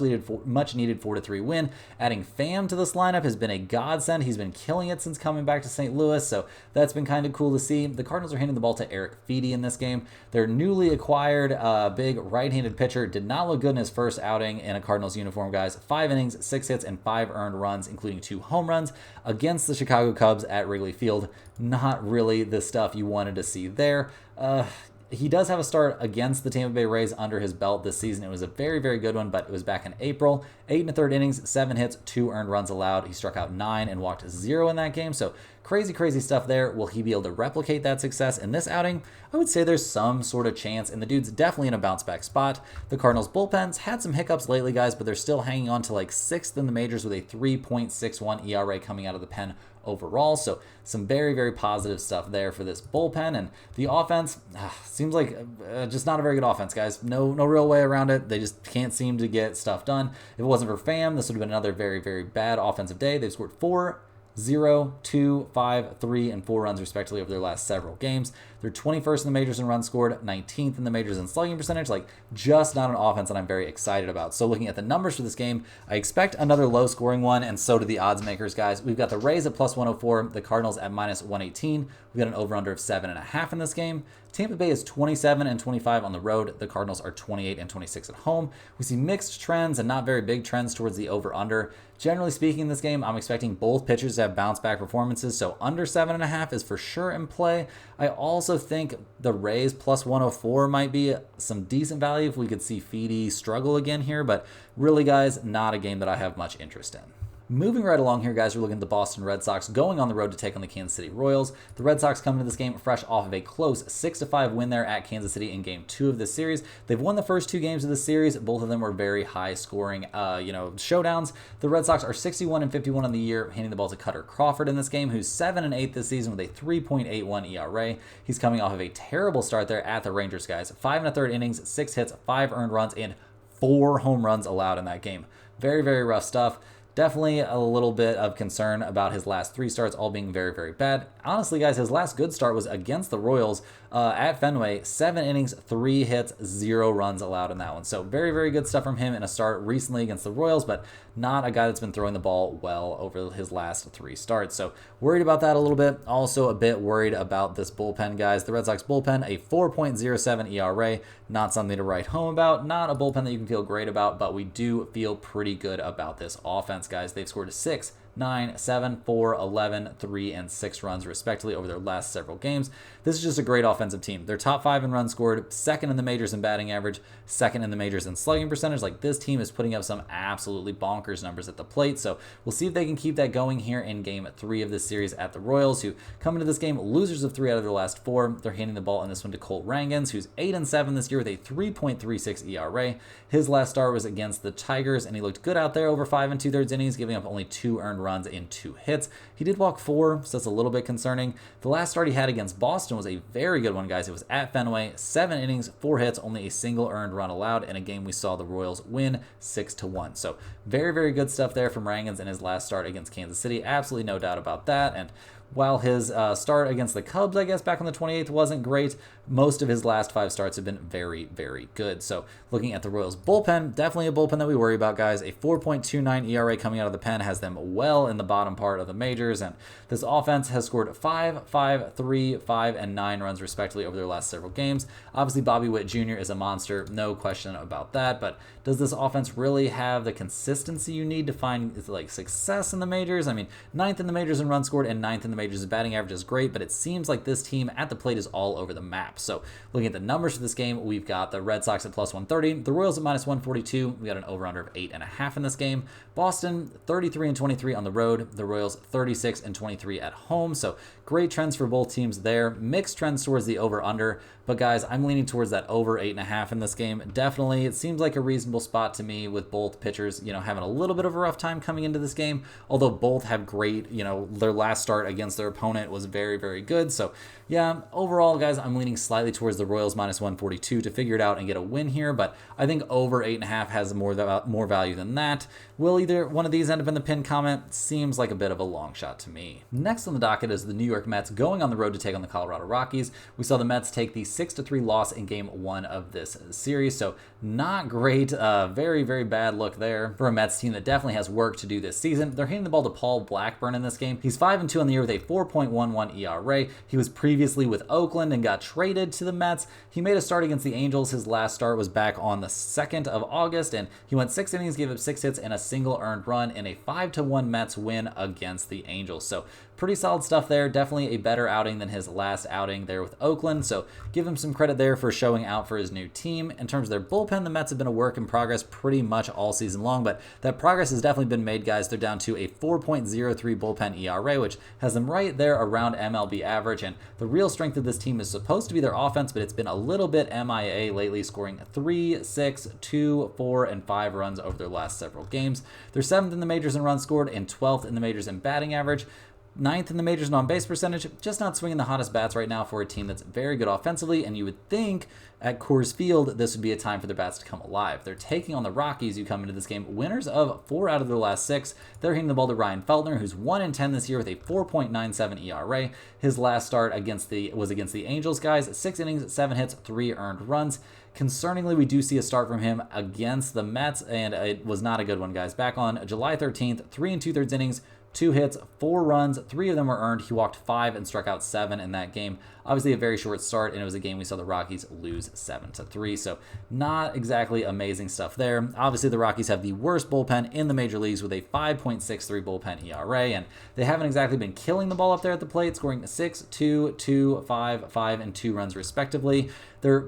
needed 4-3 win. Adding Pham to this lineup has been a godsend. He's been killing it since coming back to St. Louis, so that's been kind of cool to see. The Cardinals are handing the ball to Eric Feedy in this game. Their newly acquired big right-handed pitcher did not look good in his first outing in a Cardinals uniform, guys. 5 innings, 6 hits, and 5 earned runs, including 2 home runs against the Chicago Cubs at Wrigley Field. Not really the stuff you wanted to see there. He does have a start against the Tampa Bay Rays under his belt this season. It was a very, very good one, but it was back in April. 8 1/3 innings, 7 hits, 2 earned runs allowed. He struck out 9 and walked 0 in that game. So crazy, crazy stuff there. Will he be able to replicate that success in this outing? I would say there's some sort of chance, and the dude's definitely in a bounce back spot. The Cardinals bullpen's had some hiccups lately, guys, but they're still hanging on to like 6th in the majors with a 3.61 ERA coming out of the pen overall. So some very, very positive stuff there for this bullpen. And the offense seems like just not a very good offense, guys. No real way around it. They just can't seem to get stuff done. If it wasn't for Pham, this would have been another very, very bad offensive day. They've scored 4, 0, 2, 5, 3, and 4 runs respectively over their last several games. They're 21st in the majors in runs scored, 19th in the majors in slugging percentage. Like, just not an offense that I'm very excited about. So looking at the numbers for this game, I expect another low scoring one, and so do the odds makers, guys. We've got the Rays at plus 104, the Cardinals at minus 118. We've got an over-under of 7.5 in this game. Tampa Bay is 27 and 25 on the road. The Cardinals are 28 and 26 at home. We see mixed trends and not very big trends towards the over-under. Generally speaking, in this game, I'm expecting both pitchers to have bounce-back performances, so under 7.5 is for sure in play. I also think the Rays plus 104 might be some decent value if we could see Feedy struggle again here, but really, guys, not a game that I have much interest in. Moving right along here, guys, we're looking at the Boston Red Sox going on the road to take on the Kansas City Royals. The Red Sox come into this game fresh off of a close 6-5 win there at Kansas City in Game 2 of this series. They've won the first 2 games of this series. Both of them were very high-scoring, showdowns. The Red Sox are 61 and 51 on the year, handing the ball to Cutter Crawford in this game, who's 7 and 8 this season with a 3.81 ERA. He's coming off of a terrible start there at the Rangers, guys. 5 1/3 innings, 6 hits, 5 earned runs, and 4 home runs allowed in that game. Very, very rough stuff. Definitely a little bit of concern about his last 3 starts all being very, very bad. Honestly, guys, his last good start was against the Royals at Fenway. 7 innings, 3 hits, 0 runs allowed in that one. So very, very good stuff from him in a start recently against the Royals, but not a guy that's been throwing the ball well over his last 3 starts. So worried about that a little bit. Also a bit worried about this bullpen, guys. The Red Sox bullpen, a 4.07 ERA. Not something to write home about. Not a bullpen that you can feel great about, but we do feel pretty good about this offense, guys. They've scored 6, 9, 7, 4, 11, 3, and 6 runs respectively over their last several games. This is just a great offensive team. They're top 5 in runs scored, 2nd in the majors in batting average, 2nd in the majors in slugging percentage. Like, this team is putting up some absolutely bonkers numbers at the plate. So we'll see if they can keep that going here in Game 3 of this series at the Royals, who come into this game losers of 3 out of their last 4. They're handing the ball in this one to Colt Rangans, who's 8 and 7 this year with a 3.36 ERA. His last start was against the Tigers, and he looked good out there over 5 2/3 innings, giving up only 2 earned runs in 2 hits. He did walk 4, so that's a little bit concerning. The last start he had against Boston was a very good one, guys. It was at Fenway, 7 innings, 4 hits, only a single earned run allowed in a game we saw the Royals win 6-1. So very, very good stuff there from Rangans in his last start against Kansas City. Absolutely no doubt about that. And while his start against the Cubs, I guess, back on the 28th wasn't great, most of his last 5 starts have been very, very good. So looking at the Royals bullpen, definitely a bullpen that we worry about, guys. A 4.29 ERA coming out of the pen has them well in the bottom part of the majors. And this offense has scored 5, 5, 3, 5, and 9 runs respectively over their last several games. Obviously, Bobby Witt Jr. is a monster, no question about that. But does this offense really have the consistency you need to find like success in the majors? I mean, 9th in the majors in runs scored and 9th in the majors. His batting average is great, but it seems like this team at the plate is all over the map. So looking at the numbers for this game, we've got the Red Sox at plus 130, the Royals at minus 142. We got an over-under of 8.5 in this game. Boston 33 and 23 on the road, the Royals 36 and 23 at home. So great trends for both teams there. Mixed trends towards the over-under, but guys, I'm leaning towards that over 8.5 in this game. Definitely, it seems like a reasonable spot to me with both pitchers, having a little bit of a rough time coming into this game, although both have great, their last start against against their opponent was very, very good. So yeah, overall, guys, I'm leaning slightly towards the Royals minus 142 to figure it out and get a win here, but I think over 8.5 has more value than that. Will either one of these end up in the pinned comment? Seems like a bit of a long shot to me. Next on the docket is the New York Mets going on the road to take on the Colorado Rockies. We saw the Mets take the 6-3 loss in game 1 of this series, so not great. Very, very bad look there for a Mets team that definitely has work to do this season. They're handing the ball to Paul Blackburn in this game. He's 5-2 on the year with a 4.11 ERA. He was previously with Oakland and got traded to the Mets. He made a start against the Angels. His last start was back on the 2nd of August, and he went 6 innings, gave up 6 hits, and a single earned run in a 5-1 Mets win against the Angels. So pretty solid stuff there. Definitely a better outing than his last outing there with Oakland. So give him some credit there for showing out for his new team. In terms of their bullpen, the Mets have been a work in progress pretty much all season long, but that progress has definitely been made, guys. They're down to a 4.03 bullpen ERA, which has them right there around MLB average. And the real strength of this team is supposed to be their offense, but it's been a little bit MIA lately, scoring 3, 6, 2, 4, and 5 runs over their last several games. They're 7th in the majors in runs scored and 12th in the majors in batting average. 9th in the majors in on-base percentage, just not swinging the hottest bats right now for a team that's very good offensively, and you would think at Coors Field this would be a time for their bats to come alive. They're taking on the Rockies, who come into this game winners of 4 out of their last 6. They're handing the ball to Ryan Feltner, who's 1-10 this year with a 4.97 ERA. His last start was against the Angels, guys. 6 innings, 7 hits, 3 earned runs. Concerningly, we do see a start from him against the Mets, and it was not a good one, guys. Back on July 13th, 3 2/3 innings, 2 hits, 4 runs, 3 of them were earned. He walked 5 and struck out 7 in that game. Obviously a very short start, and it was a game we saw the Rockies lose 7-3, so not exactly amazing stuff there. Obviously the Rockies have the worst bullpen in the major leagues with a 5.63 bullpen ERA, and they haven't exactly been killing the ball up there at the plate, scoring 6, 2, 2, 5, 5, and 2 runs respectively. They're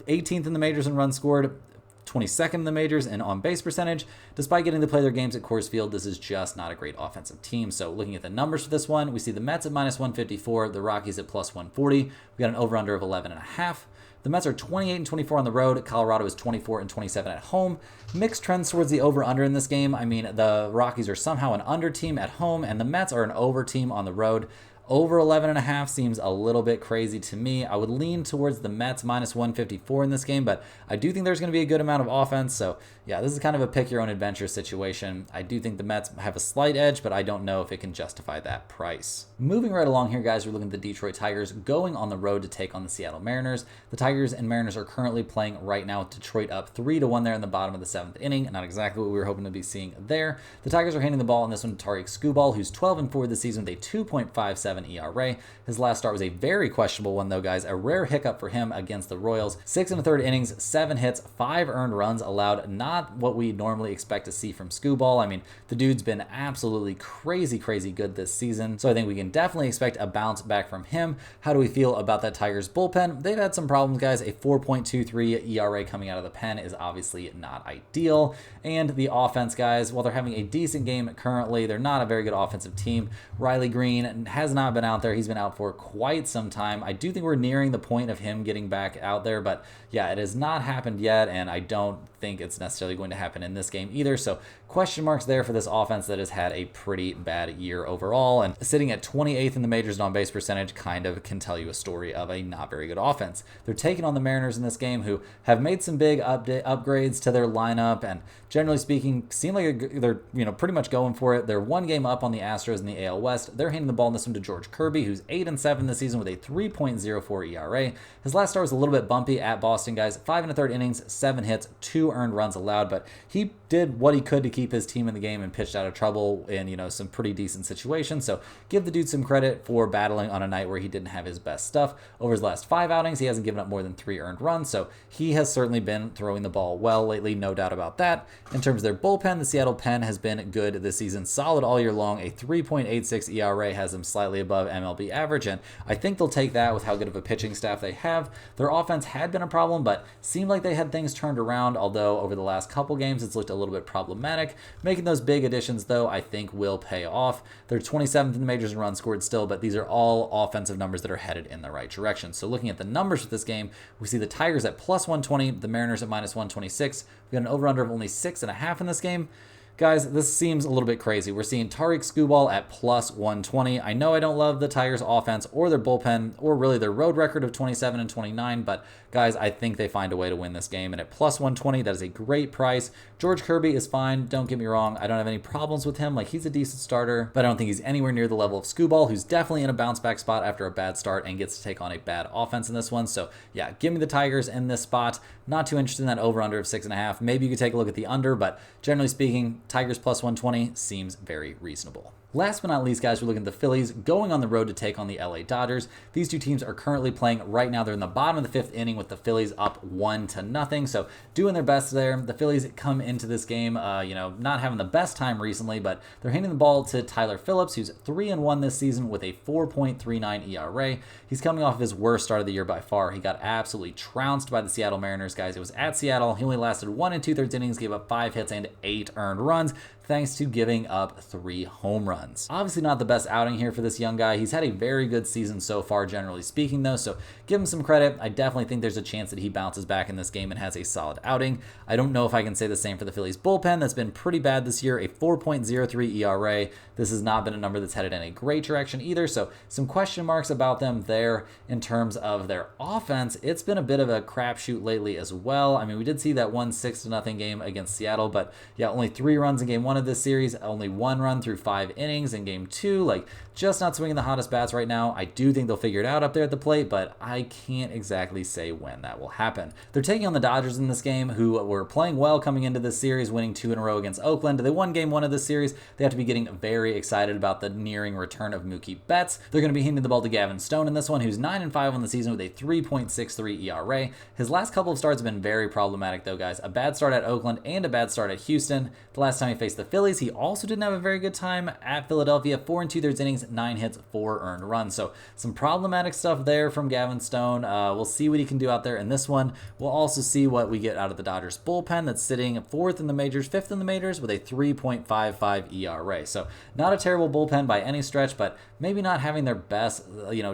18th in the majors in runs scored, 22nd in the majors and on-base percentage. Despite getting to play their games at Coors Field, this is just not a great offensive team. So looking at the numbers for this one, we see the Mets at minus 154, the Rockies at plus 140. We got an over-under of 11.5. The Mets are 28-24 on the road. Colorado is 24-27 at home. Mixed trends towards the over-under in this game. I mean, the Rockies are somehow an under team at home, and the Mets are an over team on the road. Over 11.5 seems a little bit crazy to me. I would lean towards the Mets minus 154 in this game, but I do think there's going to be a good amount of offense. So yeah, this is kind of a pick your own adventure situation. I do think the Mets have a slight edge, but I don't know if it can justify that price. Moving right along here, guys, we're looking at the Detroit Tigers going on the road to take on the Seattle Mariners. The Tigers and Mariners are currently playing right now with Detroit up 3-1 there in the bottom of the 7th inning. Not exactly what we were hoping to be seeing there. The Tigers are handing the ball in this one to Tariq Skubal, who's 12-4 this season with a 2.57 ERA. His last start was a very questionable one, though, guys. A rare hiccup for him against the Royals. 6 1/3 innings, 7 hits, 5 earned runs allowed. Not what we normally expect to see from Skubal. I mean, the dude's been absolutely crazy good this season. So I think we can definitely expect a bounce back from him. How do we feel about that Tigers bullpen? They've had some problems, guys. A 4.23 ERA coming out of the pen is obviously not ideal. And the offense, guys, while they're having a decent game currently, they're not a very good offensive team. Riley Green has not been out there. He's been out for quite some time. I do think we're nearing the point of him getting back out there, but yeah, it has not happened yet, and I don't think it's necessarily going to happen in this game either. So question marks there for this offense that has had a pretty bad year overall, and sitting at 28th in the majors on base percentage kind of can tell you a story of a not very good offense. They're taking on the Mariners in this game, who have made some big upgrades to their lineup, and generally speaking, seem like they're pretty much going for it. They're 1 game up on the Astros in the AL West. They're handing the ball in this one to George Kirby, who's 8-7 this season with a 3.04 ERA. His last start was a little bit bumpy at Boston, guys. 5 1/3 innings, 7 hits, 2 earned runs allowed, but he did what he could to keep his team in the game and pitched out of trouble in some pretty decent situations. So give the dude some credit for battling on a night where he didn't have his best stuff. Over his last 5 outings, he hasn't given up more than 3 earned runs, so he has certainly been throwing the ball well lately, no doubt about that. In terms of their bullpen, the Seattle pen has been good this season, solid all year long. A 3.86 ERA has them slightly above MLB average, and I think they'll take that with how good of a pitching staff they have. Their offense had been a problem, but seemed like they had things turned around, although over the last couple games it's looked a little bit problematic. Making those big additions, though, I think will pay off. They're 27th in the majors in runs scored still, but these are all offensive numbers that are headed in the right direction. So looking at the numbers for this game, we see the Tigers at plus 120, the Mariners at minus 126. We got an over-under of only 6.5 in this game. guys, this seems a little bit crazy. We're seeing Tariq Skubal at plus 120. I know I don't love the Tigers offense or their bullpen or really their road record of 27 and 29, but guys, I think they find a way to win this game. And at plus 120, that is a great price. George Kirby is fine. Don't get me wrong. I don't have any problems with him. Like, he's a decent starter, but I don't think he's anywhere near the level of Skubal, who's definitely in a bounce back spot after a bad start and gets to take on a bad offense in this one. So yeah, give me the Tigers in this spot. Not too interested in that over under of 6.5. Maybe you could take a look at the under, but generally speaking, Tigers plus 120 seems very reasonable. Last but not least, guys, we're looking at the Phillies going on the road to take on the LA Dodgers. These two teams are currently playing right now. They're in the bottom of the 5th inning with the Phillies up 1-0. So doing their best there. The Phillies come into this game, not having the best time recently, but they're handing the ball to Tyler Phillips, who's 3-1 this season with a 4.39 ERA. He's coming off of his worst start of the year by far. He got absolutely trounced by the Seattle Mariners, guys. It was at Seattle. He only lasted 1 2/3 innings, gave up 5 hits and 8 earned runs, thanks to giving up 3 home runs. Obviously not the best outing here for this young guy. He's had a very good season so far, generally speaking, though, so give him some credit. I definitely think there's a chance that he bounces back in this game and has a solid outing. I don't know if I can say the same for the Phillies bullpen. That's been pretty bad this year, a 4.03 ERA. This has not been a number that's headed in a great direction either, so some question marks about them there. In terms of their offense, it's been a bit of a crapshoot lately as well. I mean, we did see that 6-0 game against Seattle, but yeah, only 3 runs in game 1 of this series, only 1 run through 5 innings in game 2. Like, just not swinging the hottest bats right now. I do think they'll figure it out up there at the plate, but I can't exactly say when that will happen. They're taking on the Dodgers in this game, who were playing well coming into this series, winning 2 in a row against Oakland. They won game 1 of this series. They have to be getting very excited about the nearing return of Mookie Betts. They're going to be handing the ball to Gavin Stone in this one, who's 9-5 on the season with a 3.63 ERA. His last couple of starts have been very problematic, though, guys. A bad start at Oakland and a bad start at Houston. The last time he faced the Phillies, he also didn't have a very good time at Philadelphia. 4 2/3 innings, 9 hits, 4 earned runs. So some problematic stuff there from Gavin Stone. We'll see what he can do out there in this one. We'll also see what we get out of the Dodgers bullpen that's sitting 4th in the majors, 5th in the majors with a 3.55 ERA. So not a terrible bullpen by any stretch, but maybe not having their best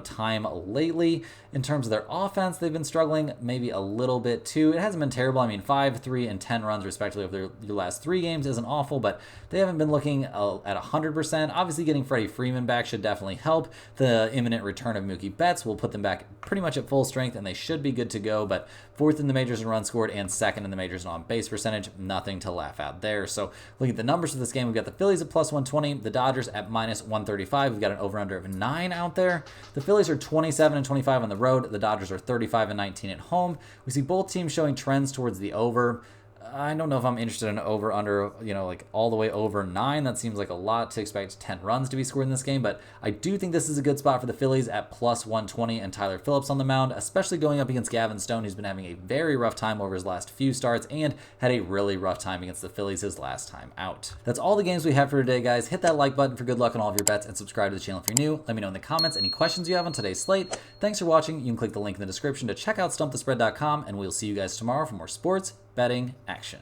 time lately. In terms of their offense, they've been struggling maybe a little bit too. It hasn't been terrible. I mean, 5, 3, and 10 runs respectively over their last 3 games isn't awful, but they haven't been looking at 100%. Obviously, getting Freddie Freeman back should definitely help. The imminent return of Mookie Betts will put them back pretty much at full strength, and they should be good to go. But 4th in the majors in runs scored and 2nd in the majors in on-base percentage. Nothing to laugh at there. So looking at the numbers for this game, we've got the Phillies at plus 120, the Dodgers at minus 135. We've got an over-under of 9 out there. The Phillies are 27-25 on the road. The Dodgers are 35-19 at home. We see both teams showing trends towards the over. I don't know if I'm interested in over under, like all the way over 9. That seems like a lot to expect 10 runs to be scored in this game, but I do think this is a good spot for the Phillies at plus 120 and Tyler Phillips on the mound, especially going up against Gavin Stone, who's been having a very rough time over his last few starts and had a really rough time against the Phillies his last time out. That's all the games we have for today, guys. Hit that like button for good luck on all of your bets and subscribe to the channel if you're new. Let me know in the comments any questions you have on today's slate. Thanks for watching. You can click the link in the description to check out stumpthespread.com, and we'll see you guys tomorrow for more sports betting action.